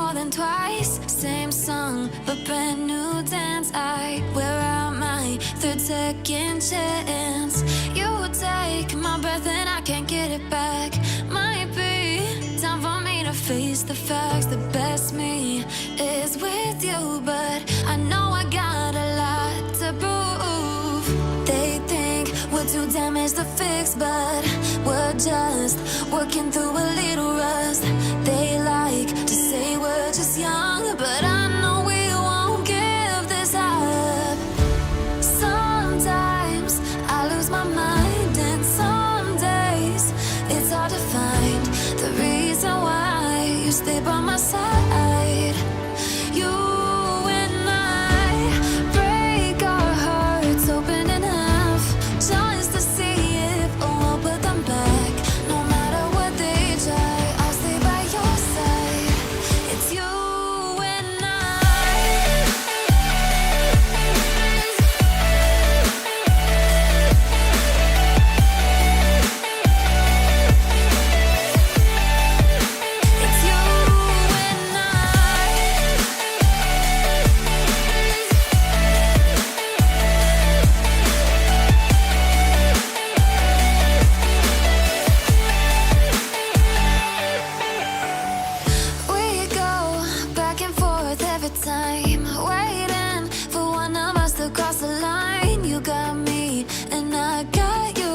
more than twice. Same song, but brand new dance. Where am I? Third, second chance. You take my breath and I can't get it back. Might be time for me to face the facts. The best me is with you, but I know I got a lot to prove. They think we're too damaged to fix, but we're just working through a little rust. They like to say we're just young, but I know we won't give this up. Sometimes I lose my mind, and some days it's hard to find the reason why you stay by my side. You and I break our hearts open enough just to see if we'll put them back. No matter what they try, I'll stay by your side. It's you and It's you and we go back and forth every time, waiting for one of us to cross the line. You got me and I got you,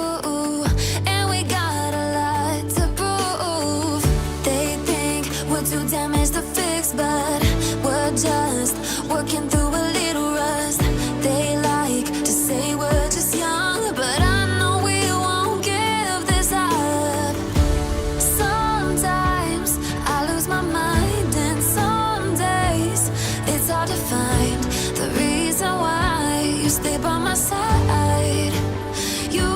and we got a lot to prove. They think we're too damaged to fix, but we're just working through a little rust. They like to say we're just young, but I know we won't give this up. Sometimes I lose my mind, and some days it's hard to find the reason why you stay by my side. You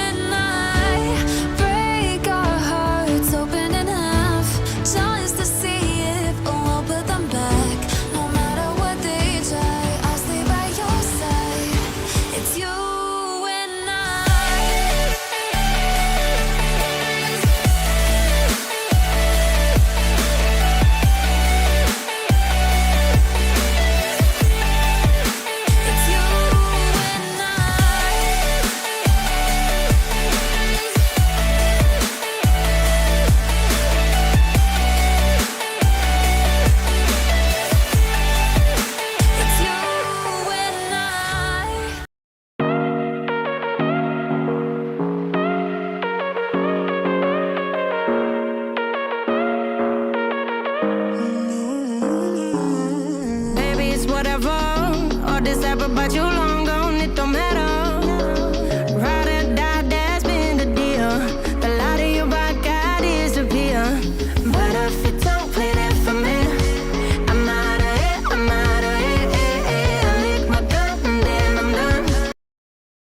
and I break our hearts open enough just to see if we'll put them back. No matter what they try, I'll stay by your side. It's you and It's you and It's you and Baby, it's whatever. All this ever, but you